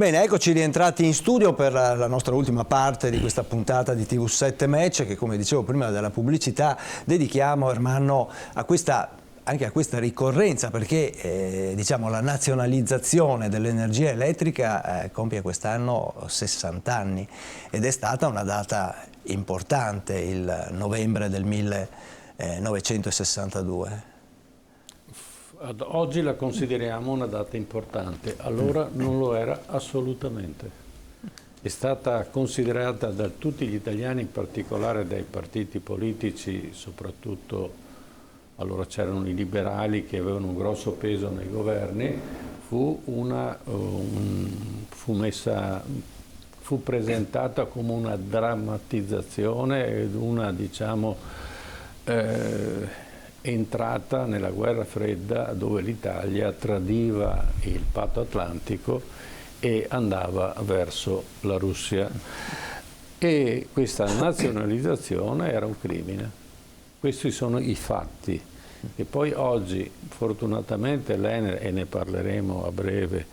Bene, eccoci rientrati in studio per la nostra ultima parte di questa puntata di TV7 Match che, come dicevo prima della pubblicità, dedichiamo, Ermanno, anche a questa ricorrenza, perché diciamo, la nazionalizzazione dell'energia elettrica compie quest'anno 60 anni ed è stata una data importante, il novembre del 1962. Oggi la consideriamo una data importante, allora non lo era assolutamente. È stata considerata da tutti gli italiani, in particolare dai partiti politici, soprattutto allora c'erano i liberali che avevano un grosso peso nei governi, fu presentata come una drammatizzazione ed una, diciamo, entrata nella guerra fredda dove l'Italia tradiva il patto atlantico e andava verso la Russia. E questa nazionalizzazione era un crimine. Questi sono i fatti. E poi oggi, fortunatamente, l'Enel, e ne parleremo a breve,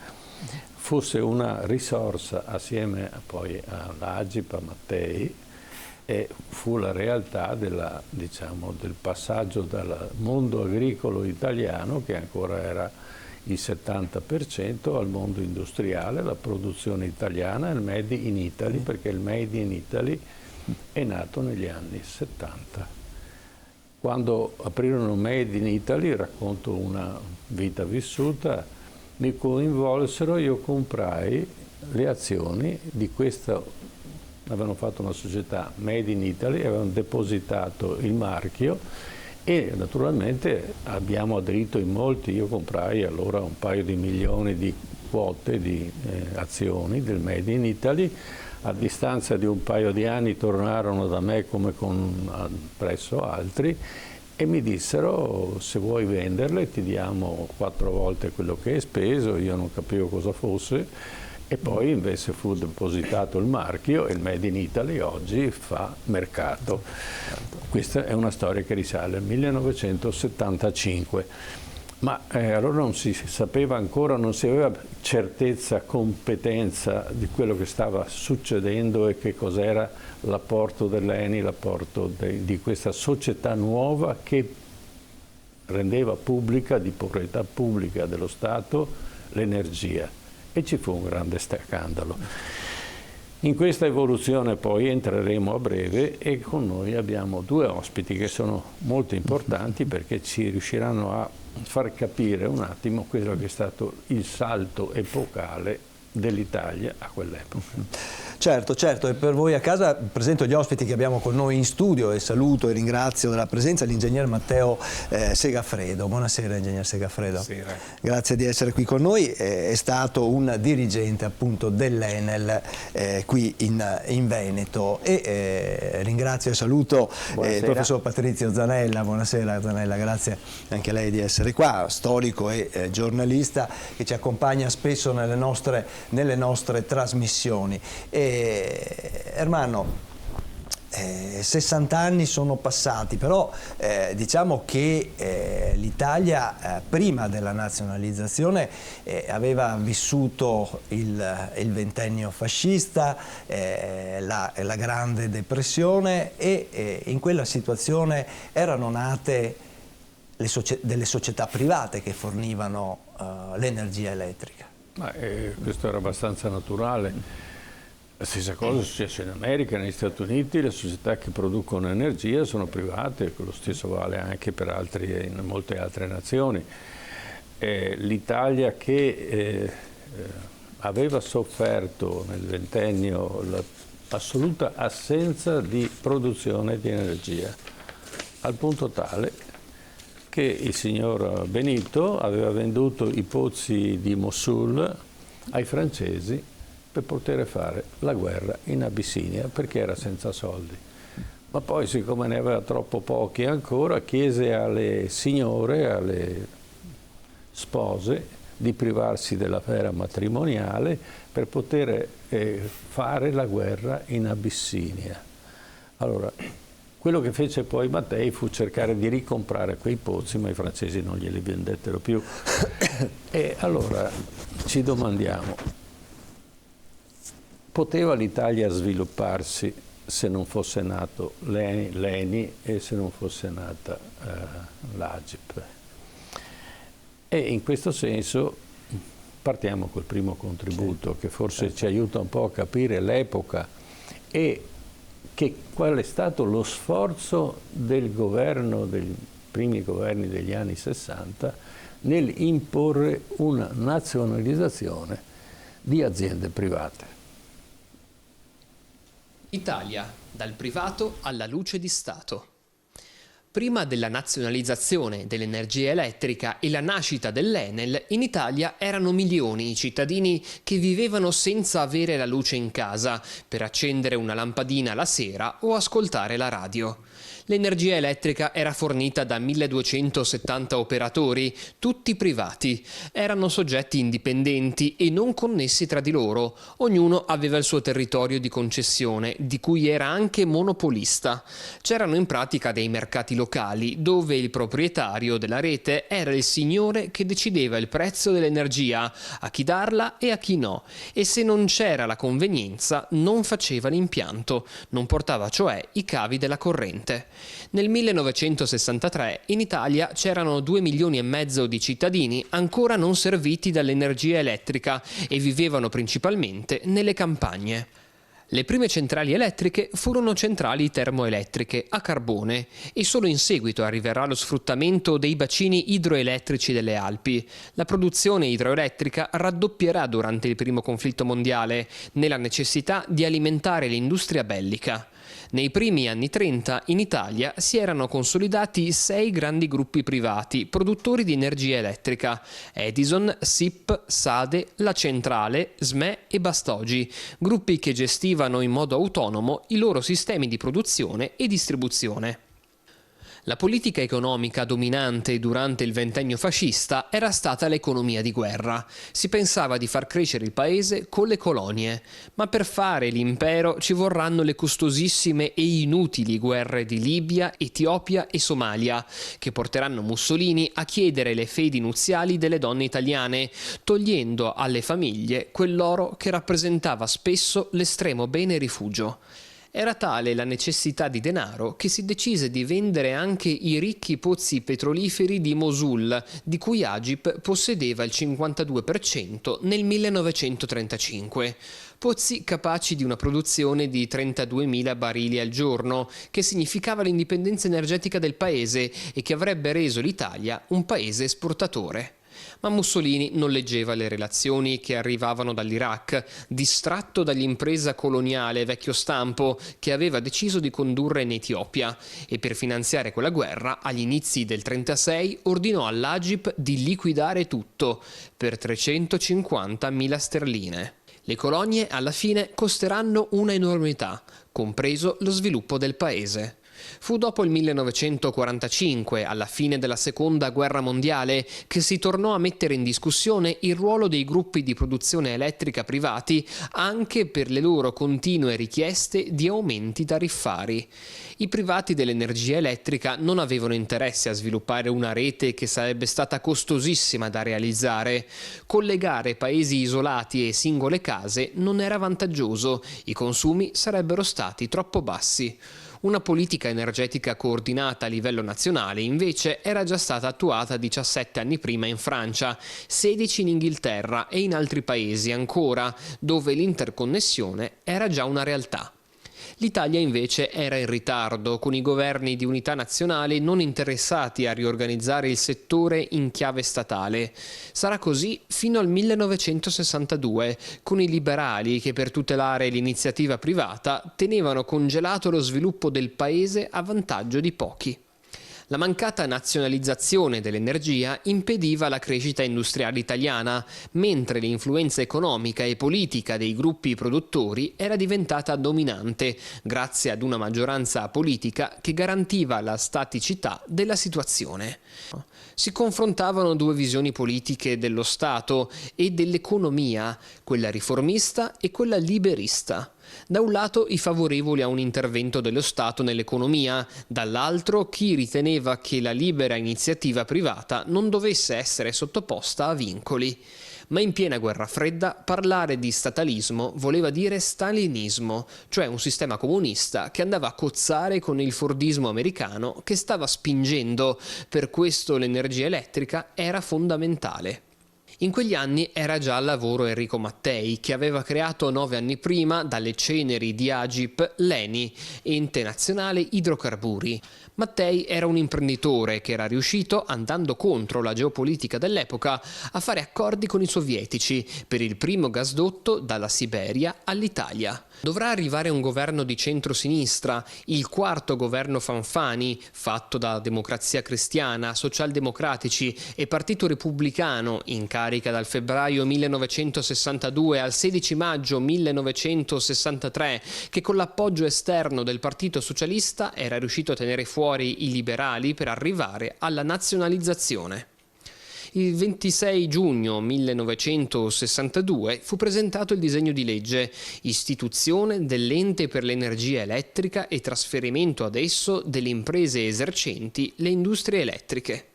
fosse una risorsa assieme poi all'Agip, a Mattei, e fu la realtà diciamo, del passaggio dal mondo agricolo italiano, che ancora era il 70%, al mondo industriale, la produzione italiana e il Made in Italy, perché il Made in Italy è nato negli anni 70. Quando aprirono Made in Italy, racconto una vita vissuta, mi coinvolsero, io comprai le azioni di questa. Avevano fatto una società Made in Italy, avevano depositato il marchio e naturalmente abbiamo aderito in molti. Io comprai allora un paio di milioni di quote di azioni del Made in Italy. A distanza di un paio di anni tornarono da me come presso altri e mi dissero: se vuoi venderle ti diamo 4 volte quello che hai speso. Io non capivo cosa fosse. E poi invece fu depositato il marchio e il Made in Italy oggi fa mercato. Questa è una storia che risale al 1975. Ma allora non si sapeva ancora, non si aveva certezza, competenza di quello che stava succedendo e che cos'era l'apporto dell'ENI, l'apporto di questa società nuova che rendeva pubblica, di proprietà pubblica dello Stato, l'energia. E ci fu un grande scandalo. In questa evoluzione poi entreremo a breve e con noi abbiamo 2 ospiti che sono molto importanti perché ci riusciranno a far capire un attimo quello che è stato il salto epocale dell'Italia a quell'epoca. Certo, certo, e per voi a casa presento gli ospiti che abbiamo con noi in studio e saluto e ringrazio della presenza l'ingegner Matteo Segafredo. Buonasera, ingegner Segafredo. Buonasera. Grazie di essere qui con noi. È stato un dirigente appunto dell'Enel qui in Veneto e ringrazio e saluto il professor Patrizio Zanella. Buonasera Zanella, grazie anche a lei di essere qua, storico e giornalista che ci accompagna spesso nelle nostre trasmissioni. Ermanno, 60 anni sono passati, però diciamo che l'Italia prima della nazionalizzazione aveva vissuto il ventennio fascista, la Grande Depressione e in quella situazione erano nate delle società private che fornivano l'energia elettrica. Ma, questo era abbastanza naturale. La stessa cosa è successa in America, negli Stati Uniti, le società che producono energia sono private, lo stesso vale anche per in molte altre nazioni. L'Italia che aveva sofferto nel ventennio l'assoluta assenza di produzione di energia, al punto tale che il signor Benito aveva venduto i pozzi di Mosul ai francesi per poter fare la guerra in Abissinia perché era senza soldi. Ma poi, siccome ne aveva troppo pochi ancora, chiese alle signore, alle spose, di privarsi della fera matrimoniale per poter fare la guerra in Abissinia. Allora, quello che fece poi Mattei fu cercare di ricomprare quei pozzi, ma i francesi non glieli vendettero più. E allora ci domandiamo, poteva l'Italia svilupparsi se non fosse nato l'ENI e se non fosse nata l'Agip. E in questo senso partiamo col primo contributo, che forse ci aiuta un po' a capire l'epoca e qual è stato lo sforzo del governo, dei primi governi degli anni 60, nel imporre una nazionalizzazione di aziende private. Italia, dal privato alla luce di Stato. Prima della nazionalizzazione dell'energia elettrica e la nascita dell'Enel, in Italia erano milioni i cittadini che vivevano senza avere la luce in casa per accendere una lampadina la sera o ascoltare la radio. L'energia elettrica era fornita da 1270 operatori, tutti privati. Erano soggetti indipendenti e non connessi tra di loro. Ognuno aveva il suo territorio di concessione, di cui era anche monopolista. C'erano in pratica dei mercati locali, dove il proprietario della rete era il signore che decideva il prezzo dell'energia, a chi darla e a chi no. E se non c'era la convenienza, non faceva l'impianto, non portava cioè i cavi della corrente. Nel 1963 in Italia c'erano 2 milioni e mezzo di cittadini ancora non serviti dall'energia elettrica e vivevano principalmente nelle campagne. Le prime centrali elettriche furono centrali termoelettriche a carbone e solo in seguito arriverà lo sfruttamento dei bacini idroelettrici delle Alpi. La produzione idroelettrica raddoppierà durante il primo conflitto mondiale, nella necessità di alimentare l'industria bellica. Nei primi anni 30 in Italia si erano consolidati 6 grandi gruppi privati produttori di energia elettrica: Edison, SIP, Sade, La Centrale, SME e Bastogi, gruppi che gestivano in modo autonomo i loro sistemi di produzione e distribuzione. La politica economica dominante durante il ventennio fascista era stata l'economia di guerra. Si pensava di far crescere il paese con le colonie, ma per fare l'impero ci vorranno le costosissime e inutili guerre di Libia, Etiopia e Somalia, che porteranno Mussolini a chiedere le fedi nuziali delle donne italiane, togliendo alle famiglie quell'oro che rappresentava spesso l'estremo bene rifugio. Era tale la necessità di denaro che si decise di vendere anche i ricchi pozzi petroliferi di Mosul, di cui Agip possedeva il 52% nel 1935. Pozzi capaci di una produzione di 32.000 barili al giorno, che significava l'indipendenza energetica del paese e che avrebbe reso l'Italia un paese esportatore. Ma Mussolini non leggeva le relazioni che arrivavano dall'Iraq, distratto dall'impresa coloniale vecchio stampo che aveva deciso di condurre in Etiopia, e per finanziare quella guerra, agli inizi del 1936, ordinò all'Agip di liquidare tutto per 350.000 sterline. Le colonie alla fine costeranno una enormità, compreso lo sviluppo del paese. Fu dopo il 1945, alla fine della Seconda Guerra Mondiale, che si tornò a mettere in discussione il ruolo dei gruppi di produzione elettrica privati anche per le loro continue richieste di aumenti tariffari. I privati dell'energia elettrica non avevano interesse a sviluppare una rete che sarebbe stata costosissima da realizzare. Collegare paesi isolati e singole case non era vantaggioso, i consumi sarebbero stati troppo bassi. Una politica energetica coordinata a livello nazionale, invece, era già stata attuata 17 anni prima in Francia, 16 in Inghilterra e in altri paesi ancora, dove l'interconnessione era già una realtà. L'Italia invece era in ritardo, con i governi di unità nazionale non interessati a riorganizzare il settore in chiave statale. Sarà così fino al 1962, con i liberali che per tutelare l'iniziativa privata tenevano congelato lo sviluppo del paese a vantaggio di pochi. La mancata nazionalizzazione dell'energia impediva la crescita industriale italiana, mentre l'influenza economica e politica dei gruppi produttori era diventata dominante, grazie ad una maggioranza politica che garantiva la staticità della situazione. Si confrontavano due visioni politiche dello Stato e dell'economia, quella riformista e quella liberista. Da un lato i favorevoli a un intervento dello Stato nell'economia, dall'altro chi riteneva che la libera iniziativa privata non dovesse essere sottoposta a vincoli. Ma in piena guerra fredda parlare di statalismo voleva dire stalinismo, cioè un sistema comunista che andava a cozzare con il fordismo americano che stava spingendo. Per questo l'energia elettrica era fondamentale. In quegli anni era già al lavoro Enrico Mattei, che aveva creato 9 anni prima, dalle ceneri di Agip, l'ENI, Ente Nazionale Idrocarburi. Mattei era un imprenditore che era riuscito, andando contro la geopolitica dell'epoca, a fare accordi con i sovietici per il primo gasdotto dalla Siberia all'Italia. Dovrà arrivare un governo di centrosinistra, il quarto governo Fanfani, fatto da Democrazia Cristiana, Socialdemocratici e Partito Repubblicano, in carica dal febbraio 1962 al 16 maggio 1963, che con l'appoggio esterno del Partito Socialista era riuscito a tenere fuori i liberali per arrivare alla nazionalizzazione. Il 26 giugno 1962 fu presentato il disegno di legge Istituzione dell'Ente per l'Energia Elettrica e trasferimento ad esso delle imprese esercenti le industrie elettriche.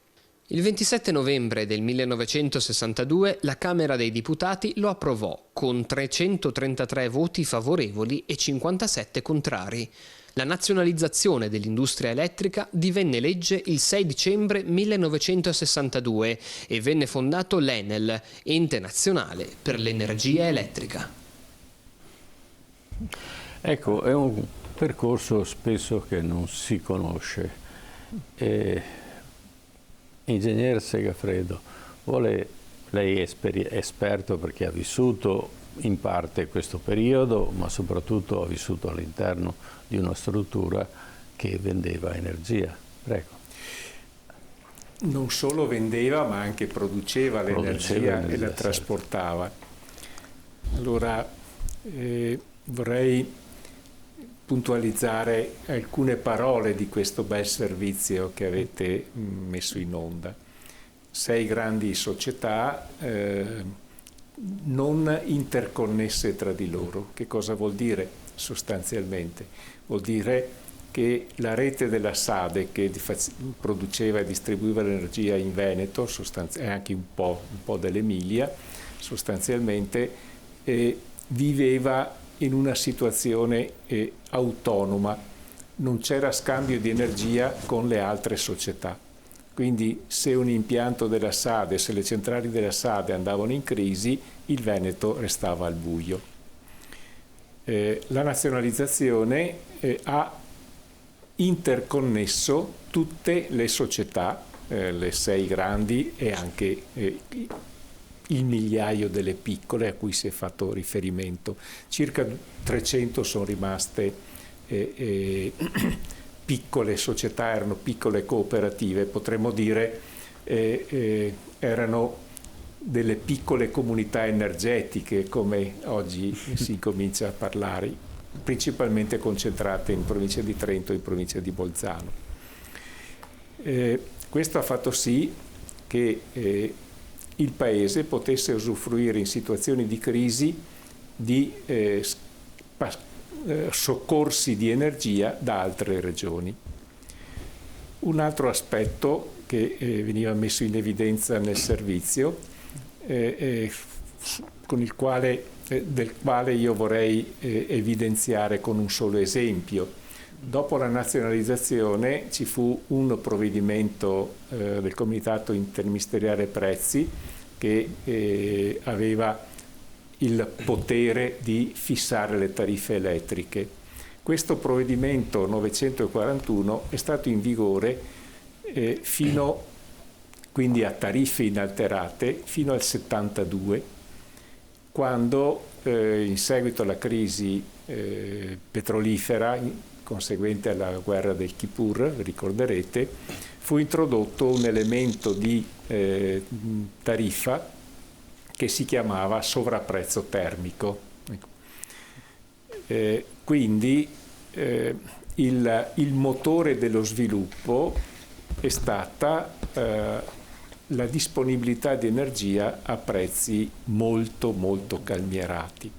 Il 27 novembre del 1962 la Camera dei Deputati lo approvò con 333 voti favorevoli e 57 contrari. La nazionalizzazione dell'industria elettrica divenne legge il 6 dicembre 1962 e venne fondato l'Enel, Ente Nazionale per l'Energia Elettrica. Ecco, è un percorso spesso che non si conosce. Ingegnere Segafredo, lei è esperto perché ha vissuto in parte questo periodo, ma soprattutto ha vissuto all'interno di una struttura che vendeva energia. Prego. Non solo vendeva, ma anche produceva l'energia e la trasportava. Allora, vorrei puntualizzare alcune parole di questo bel servizio che avete messo in onda. 6 grandi società non interconnesse tra di loro. Che cosa vuol dire sostanzialmente? Vuol dire che la rete della SADE, che produceva e distribuiva l'energia in Veneto e anche un po' dell'Emilia, sostanzialmente viveva in una situazione autonoma, non c'era scambio di energia con le altre società. Quindi se un impianto della SADE, se le centrali della SADE andavano in crisi, il Veneto restava al buio. La nazionalizzazione ha interconnesso tutte le società, le 6 grandi e anche il migliaio delle piccole a cui si è fatto riferimento. Circa 300 sono rimaste piccole società, erano piccole cooperative, potremmo dire erano delle piccole comunità energetiche, come oggi si comincia a parlare, principalmente concentrate in provincia di Trento e in provincia di Bolzano. Questo ha fatto sì che il Paese potesse usufruire in situazioni di crisi di soccorsi di energia da altre regioni. Un altro aspetto che veniva messo in evidenza nel servizio, del quale io vorrei evidenziare con un solo esempio. Dopo la nazionalizzazione ci fu un provvedimento del Comitato Interministeriale Prezzi che aveva il potere di fissare le tariffe elettriche. Questo provvedimento 941 è stato in vigore fino, quindi a tariffe inalterate, fino al 72, quando in seguito alla crisi petrolifera conseguente alla guerra del Kippur, ricorderete, fu introdotto un elemento di tariffa che si chiamava sovrapprezzo termico. Quindi il motore dello sviluppo è stata la disponibilità di energia a prezzi molto molto calmierati.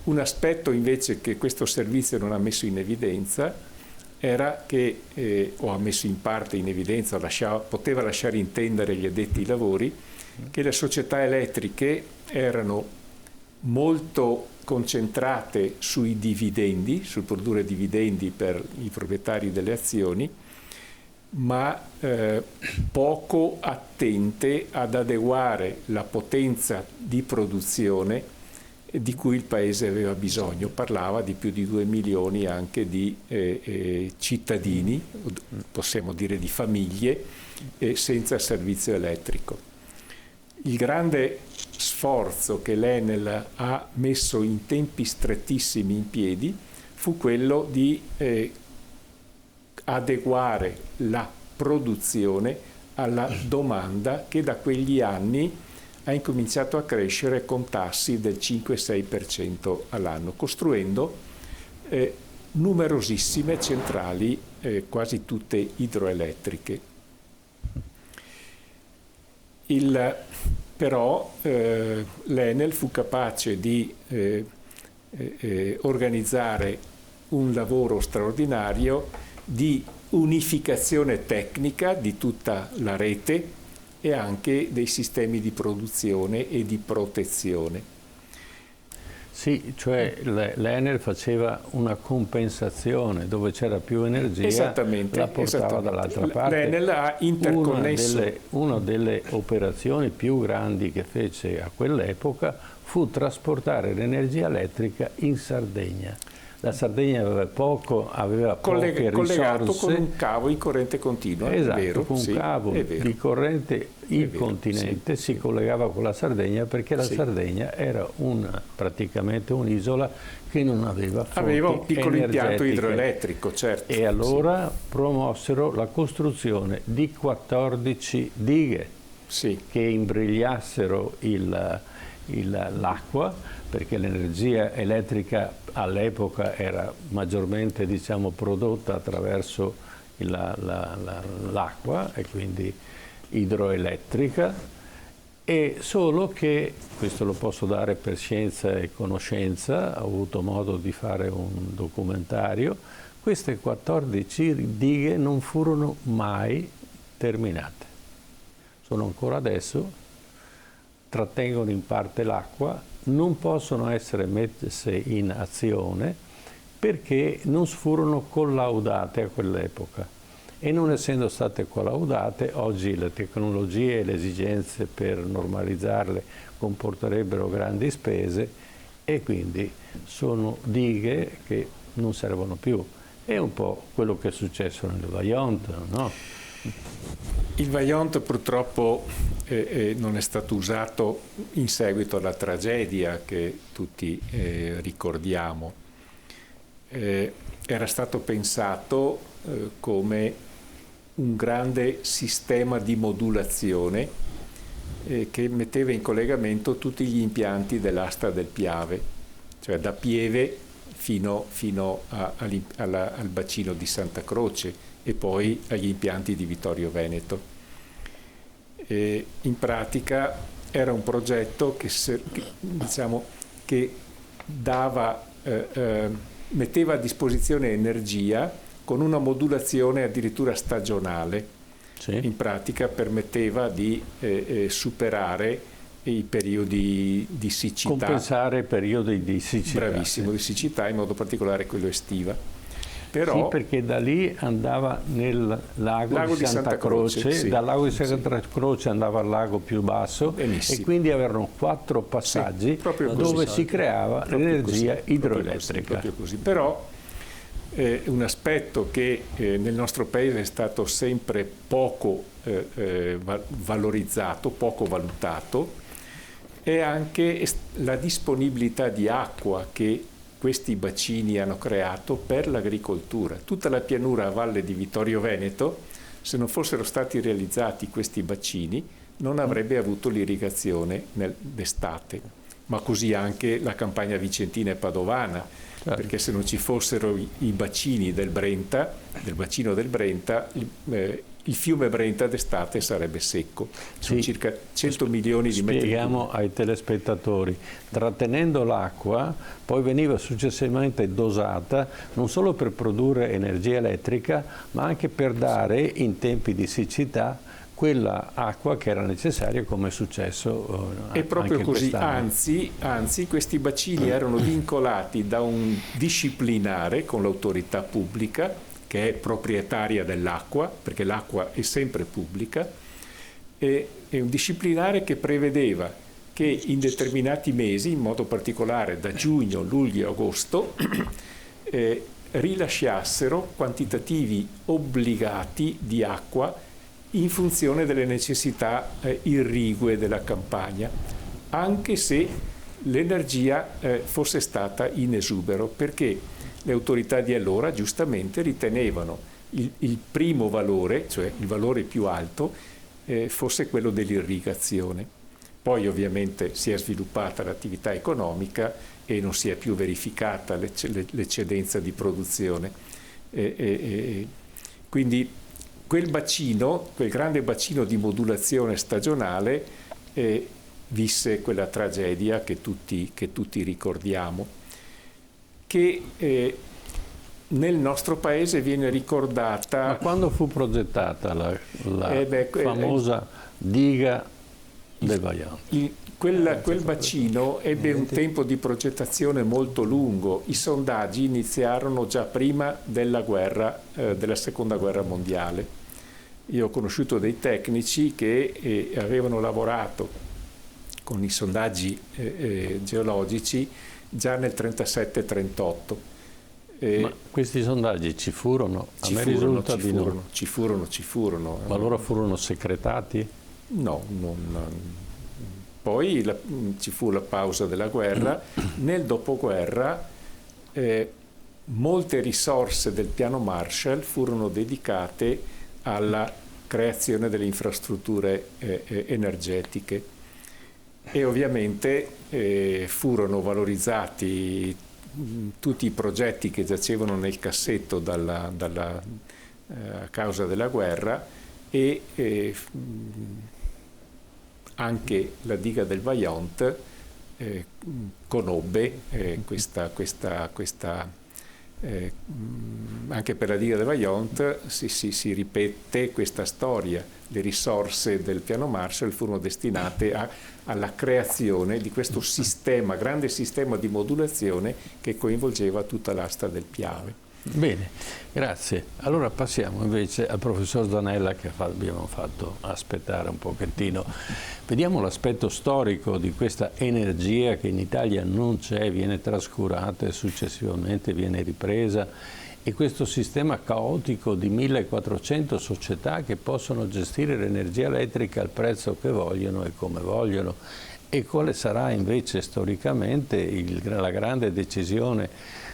Un aspetto invece che questo servizio non ha messo in evidenza era che, o ha messo in parte in evidenza, poteva lasciare intendere gli addetti ai lavori, che le società elettriche erano molto concentrate sui dividendi, sul produrre dividendi per i proprietari delle azioni, ma poco attente ad adeguare la potenza di produzione di cui il paese aveva bisogno. Parlava di più di 2 milioni anche di cittadini, possiamo dire di famiglie, senza servizio elettrico. Il grande sforzo che l'Enel ha messo in tempi strettissimi in piedi fu quello di adeguare la produzione alla domanda che da quegli anni ha incominciato a crescere con tassi del 5-6% all'anno, costruendo numerosissime centrali, quasi tutte idroelettriche. Però l'Enel fu capace di organizzare un lavoro straordinario di unificazione tecnica di tutta la rete e anche dei sistemi di produzione e di protezione. Sì, cioè l'Enel faceva una compensazione, dove c'era più energia la portava dall'altra parte. L'Enel ha interconnesso. Una delle operazioni più grandi che fece a quell'epoca fu trasportare l'energia elettrica in Sardegna. La Sardegna aveva poche risorse. Collegato con un cavo in corrente continua. Esatto, è vero, con un cavo di corrente il continente si collegava con la Sardegna, perché la Sardegna era praticamente un'isola che non aveva fonti aveva un piccolo impianto energetiche. Idroelettrico, certo. E allora promossero la costruzione di 14 dighe che imbrigliassero l'acqua, perché l'energia elettrica all'epoca era maggiormente, diciamo, prodotta attraverso l'acqua, e quindi idroelettrica, e solo che, questo lo posso dare per scienza e conoscenza, ho avuto modo di fare un documentario, queste 14 dighe non furono mai terminate. Sono ancora adesso, trattengono in parte l'acqua, non possono essere messe in azione perché non furono collaudate a quell'epoca, e non essendo state collaudate, oggi le tecnologie e le esigenze per normalizzarle comporterebbero grandi spese, e quindi sono dighe che non servono più. È un po' quello che è successo nel Vajont, no? Il Vajont purtroppo non è stato usato in seguito alla tragedia che tutti ricordiamo. Era stato pensato come un grande sistema di modulazione che metteva in collegamento tutti gli impianti dell'asta del Piave, cioè da Pieve fino al bacino di Santa Croce e poi agli impianti di Vittorio Veneto. In pratica era un progetto che metteva a disposizione energia con una modulazione addirittura stagionale. In pratica permetteva di superare i periodi di siccità. Compensare periodi di siccità. Bravissimo, di siccità, in modo particolare quello estiva. Però, sì, perché da lì andava nel lago di Santa Croce, dal lago di Santa Croce andava al lago più basso, e quindi avevano 4 passaggi dove si creava l'energia idroelettrica. Proprio così. Però un aspetto che nel nostro paese è stato sempre poco valorizzato, poco valutato, è anche la disponibilità di acqua che questi bacini hanno creato per l'agricoltura. Tutta la pianura a valle di Vittorio Veneto, se non fossero stati realizzati questi bacini, non avrebbe avuto l'irrigazione d'estate. Ma così anche la campagna vicentina e padovana, perché se non ci fossero i bacini del bacino del Brenta, il fiume Brenta d'estate sarebbe secco. Sono circa 100 milioni di metri cubi. Spieghiamo ai telespettatori. Trattenendo l'acqua, poi veniva successivamente dosata non solo per produrre energia elettrica, ma anche per dare, in tempi di siccità, quella acqua che era necessaria, come è successo è proprio anche così, quest'anno. anzi questi bacini erano vincolati da un disciplinare con l'autorità pubblica che è proprietaria dell'acqua, perché l'acqua è sempre pubblica, e un disciplinare che prevedeva che in determinati mesi, in modo particolare da giugno, luglio e agosto, rilasciassero quantitativi obbligati di acqua in funzione delle necessità irrigue della campagna, anche se l'energia fosse stata in esubero, perché le autorità di allora giustamente ritenevano il primo valore, cioè il valore più alto, fosse quello dell'irrigazione. Poi ovviamente si è sviluppata l'attività economica e non si è più verificata l'eccedenza di produzione. Quindi quel bacino, quel grande bacino di modulazione stagionale, visse quella tragedia che tutti ricordiamo, che nel nostro paese viene ricordata. Ma quando fu progettata la famosa diga del Vajont? Quel bacino ebbe un tempo di progettazione molto lungo. I sondaggi iniziarono già prima della seconda guerra mondiale. Io ho conosciuto dei tecnici che avevano lavorato con i sondaggi geologici già nel 37-38. Ma questi sondaggi ci furono? A me risulta di no. Ci furono. Ma allora furono secretati? No, poi ci fu la pausa della guerra. Nel dopoguerra molte risorse del piano Marshall furono dedicate alla creazione delle infrastrutture energetiche e ovviamente furono valorizzati tutti i progetti che giacevano nel cassetto a causa della guerra e anche la diga del Vajont conobbe anche per la diga del Vajont si ripete questa storia. Le risorse del piano Marshall furono destinate alla creazione di questo grande sistema di modulazione che coinvolgeva tutta l'asta del Piave. Bene, grazie. Allora passiamo invece al professor Zanella, che abbiamo fatto aspettare un pochettino. Vediamo l'aspetto storico di questa energia che in Italia non c'è, viene trascurata e successivamente viene ripresa, e questo sistema caotico di 1400 società che possono gestire l'energia elettrica al prezzo che vogliono e come vogliono. E quale sarà invece storicamente la grande decisione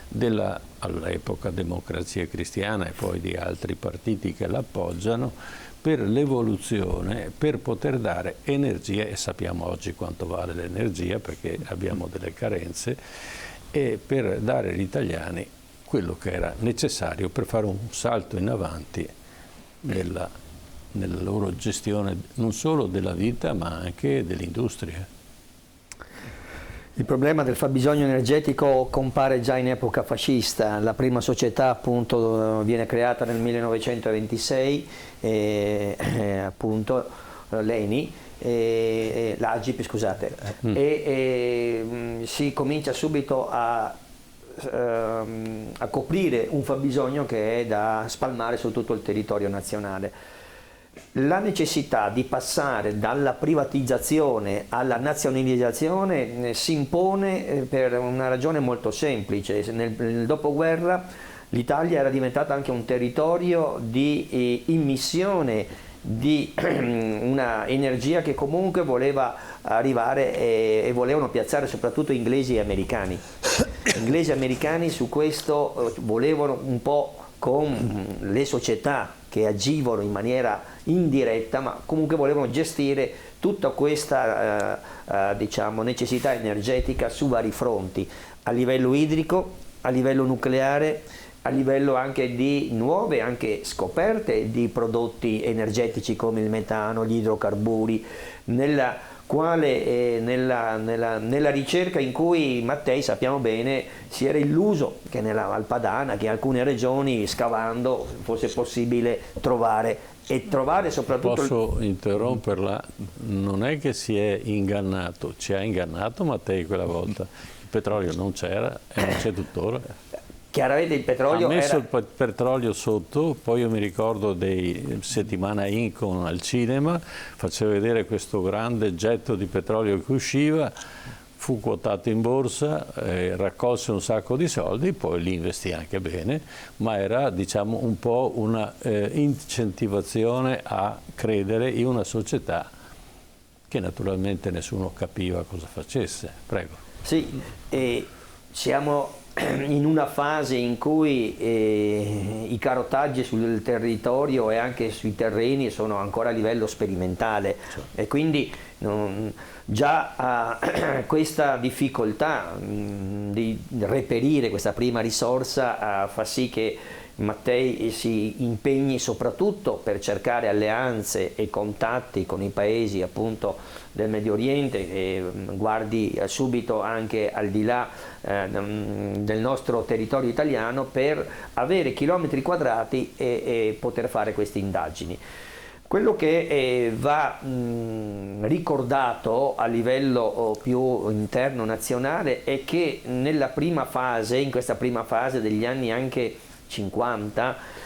all'epoca Democrazia Cristiana e poi di altri partiti che l'appoggiano per l'evoluzione, per poter dare energia, e sappiamo oggi quanto vale l'energia perché abbiamo delle carenze, e per dare agli italiani quello che era necessario per fare un salto in avanti nella loro gestione non solo della vita ma anche dell'industria. Il problema del fabbisogno energetico compare già in epoca fascista. La prima società appunto viene creata nel 1926, appunto l'ENI, l'AGIP, scusate, e si comincia subito a coprire un fabbisogno che è da spalmare su tutto il territorio nazionale. La necessità di passare dalla privatizzazione alla nazionalizzazione si impone per una ragione molto semplice. Nel dopoguerra l'Italia era diventata anche un territorio di immissione di una energia che comunque voleva arrivare e volevano piazzare soprattutto inglesi e americani. Inglesi e americani su questo volevano un po' con le società che agivano in maniera indiretta, ma comunque volevano gestire tutta questa diciamo, necessità energetica su vari fronti, a livello idrico, a livello nucleare, a livello anche di nuove anche scoperte di prodotti energetici come il metano, gli idrocarburi, nella quale nella ricerca in cui Mattei, sappiamo bene, si era illuso che nella Val Padana, che in alcune regioni scavando fosse possibile trovare soprattutto... Posso interromperla? Non è che si è ingannato, ci ha ingannato Mattei quella volta. Il petrolio non c'era e non c'è tuttora. Chiaramente il petrolio ha messo il petrolio sotto, poi io mi ricordo dei settimana Incon al cinema, faceva vedere questo grande getto di petrolio che usciva, fu quotato in borsa, raccolse un sacco di soldi, poi li investì anche bene, ma era, diciamo, un po' una incentivazione a credere in una società che naturalmente nessuno capiva cosa facesse. Prego. Sì, siamo in una fase in cui i carotaggi sul territorio e anche sui terreni sono ancora a livello sperimentale, e quindi già questa difficoltà di reperire questa prima risorsa fa sì che Mattei si impegni soprattutto per cercare alleanze e contatti con i paesi appunto del Medio Oriente, e guardi subito anche al di là del nostro territorio italiano, per avere chilometri quadrati e poter fare queste indagini. Quello che va ricordato a livello più interno nazionale è che in questa prima fase degli anni anche 50,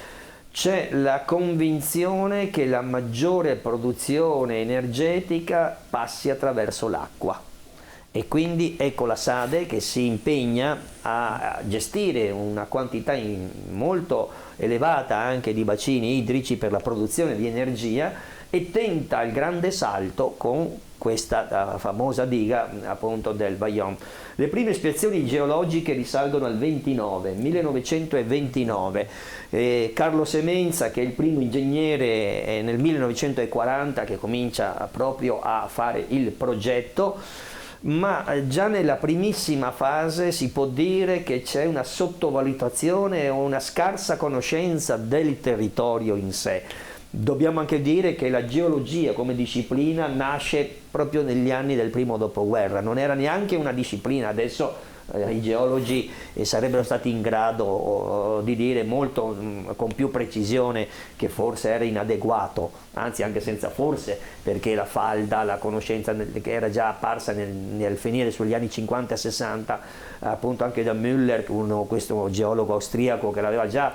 c'è la convinzione che la maggiore produzione energetica passi attraverso l'acqua, e quindi ecco la SADE che si impegna a gestire una quantità molto elevata anche di bacini idrici per la produzione di energia, e tenta il grande salto con questa famosa diga appunto del Vajont. Le prime ispezioni geologiche risalgono al 1929. Carlo Semenza, che è il primo ingegnere nel 1940 che comincia proprio a fare il progetto, ma già nella primissima fase si può dire che c'è una sottovalutazione o una scarsa conoscenza del territorio in sé. Dobbiamo anche dire che la geologia come disciplina nasce proprio negli anni del primo dopoguerra, non era neanche una disciplina. Adesso i geologi sarebbero stati in grado di dire molto con più precisione che forse era inadeguato, anzi anche senza forse, perché la falda, la conoscenza che era già apparsa nel finire sugli anni 50 e 60, appunto anche da Müller, questo geologo austriaco, che l'aveva già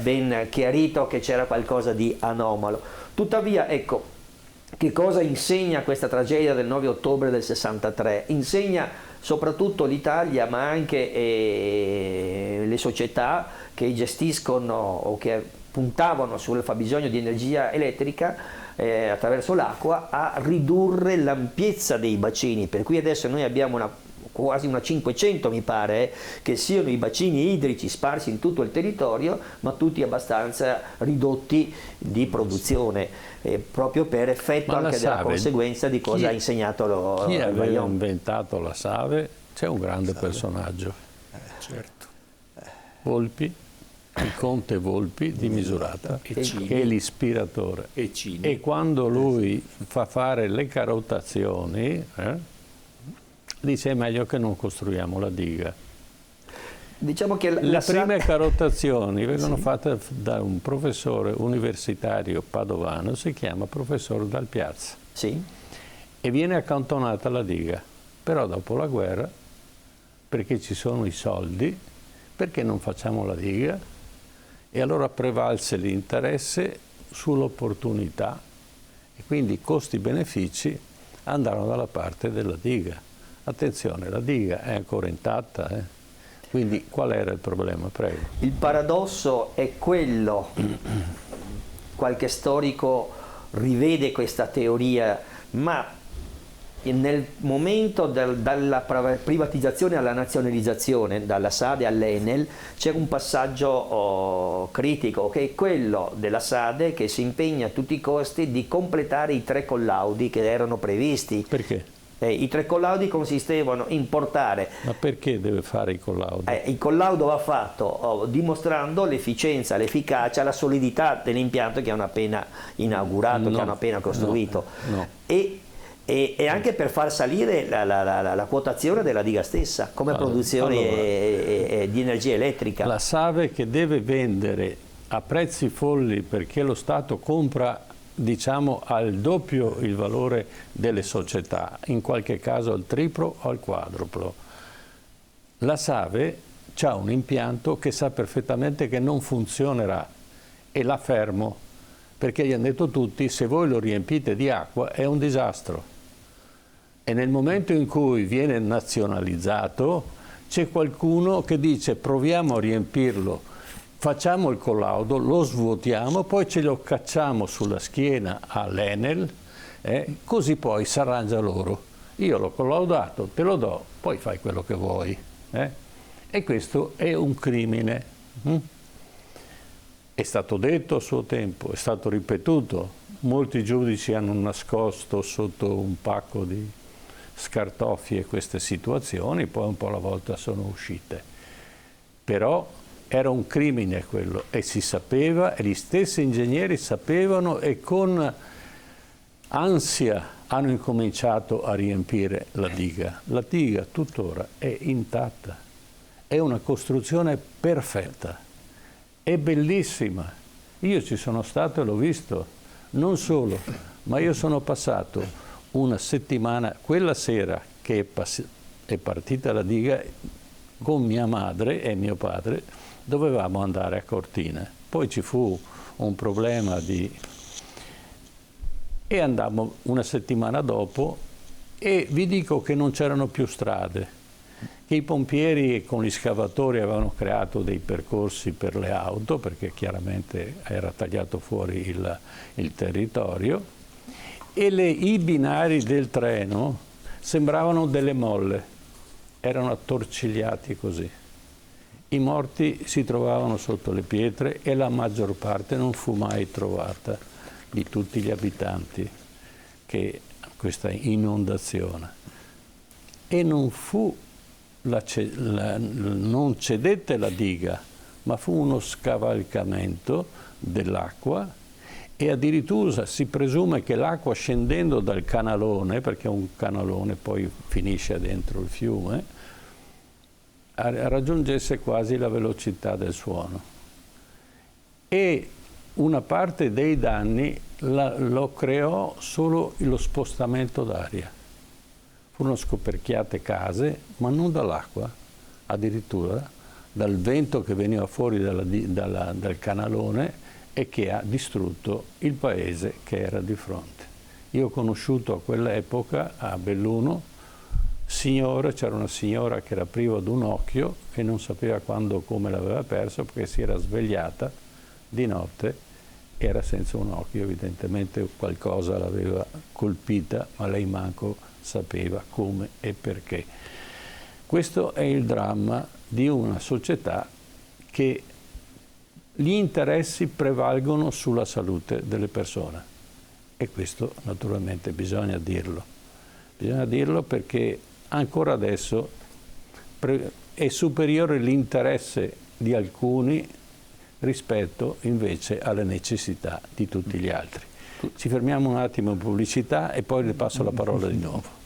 ben chiarito che c'era qualcosa di anomalo. Tuttavia, ecco, che cosa insegna questa tragedia del 9 ottobre del 63? Insegna soprattutto l'Italia, ma anche le società che gestiscono o che puntavano sul fabbisogno di energia elettrica attraverso l'acqua, a ridurre l'ampiezza dei bacini, per cui adesso noi abbiamo quasi una 500, mi pare, che siano i bacini idrici sparsi in tutto il territorio, ma tutti abbastanza ridotti di produzione, proprio per effetto anche della conseguenza di cosa ha insegnato chi aveva inventato la Save. C'è un grande personaggio, certo, Volpi, il conte Volpi di Misurata, che è l'ispiratore, e quando lui fa fare le carotazioni dice è meglio che non costruiamo la diga. Diciamo che le prime carotazioni vengono fatte da un professore universitario padovano, si chiama professor Dal Piazza, e viene accantonata la diga, però dopo la guerra, perché ci sono i soldi, perché non facciamo la diga? E allora prevalse l'interesse sull'opportunità, e quindi costi-benefici andarono dalla parte della diga. Attenzione, la diga è ancora intatta, quindi qual era il problema? Prego. Il paradosso è quello, qualche storico rivede questa teoria, ma nel momento dalla privatizzazione alla nazionalizzazione, dalla SADE all'Enel, c'è un passaggio critico, che è quello della SADE, che si impegna a tutti i costi di completare i 3 collaudi che erano previsti. Perché? I 3 collaudi consistevano in portare... Ma perché deve fare i collaudi? Il collaudo va fatto dimostrando l'efficienza, l'efficacia, la solidità dell'impianto che hanno appena inaugurato, che hanno appena costruito. No. E e anche per far salire la quotazione della diga stessa come produzione di energia elettrica. La SAVE che deve vendere a prezzi folli perché lo Stato compra, diciamo, al doppio il valore delle società, in qualche caso al triplo o al quadruplo. La SAVE ha un impianto che sa perfettamente che non funzionerà e l'ha fermo, perché gli hanno detto tutti: se voi lo riempite di acqua è un disastro. E nel momento in cui viene nazionalizzato c'è qualcuno che dice: proviamo a riempirlo, facciamo il collaudo, lo svuotiamo, poi ce lo cacciamo sulla schiena all'Enel, così poi si arrangia loro. Io l'ho collaudato, te lo do, poi fai quello che vuoi. E questo è un crimine. È stato detto a suo tempo, è stato ripetuto, molti giudici hanno nascosto sotto un pacco di scartoffie queste situazioni, poi un po' alla volta sono uscite. Però era un crimine quello e si sapeva, e gli stessi ingegneri sapevano e con ansia hanno incominciato a riempire la diga. La diga tuttora è intatta, è una costruzione perfetta, è bellissima. Io ci sono stato e l'ho visto, non solo, ma io sono passato una settimana, quella sera che è partita la diga, con mia madre e mio padre, dovevamo andare a Cortina. Poi ci fu un problema e andammo una settimana dopo e vi dico che non c'erano più strade, che i pompieri con gli scavatori avevano creato dei percorsi per le auto, perché chiaramente era tagliato fuori il territorio, e i binari del treno sembravano delle molle, erano attorcigliati così. I morti si trovavano sotto le pietre e la maggior parte non fu mai trovata di tutti gli abitanti che questa inondazione. E non fu non cedette la diga, ma fu uno scavalcamento dell'acqua. E addirittura si presume che l'acqua scendendo dal canalone, perché un canalone poi finisce dentro il fiume, raggiungesse quasi la velocità del suono. E una parte dei danni lo creò solo lo spostamento d'aria. Furono scoperchiate case, ma non dall'acqua, addirittura dal vento che veniva fuori dal canalone e che ha distrutto il paese che era di fronte. Io ho conosciuto a quell'epoca a Belluno c'era una signora che era priva di un occhio e non sapeva quando o come l'aveva perso, perché si era svegliata di notte, era senza un occhio, evidentemente qualcosa l'aveva colpita, ma lei manco sapeva come e perché. Questo è il dramma di una società che gli interessi prevalgono sulla salute delle persone e questo naturalmente bisogna dirlo. Bisogna dirlo perché ancora adesso è superiore l'interesse di alcuni rispetto invece alle necessità di tutti gli altri. Ci fermiamo un attimo in pubblicità e poi le passo la parola di nuovo.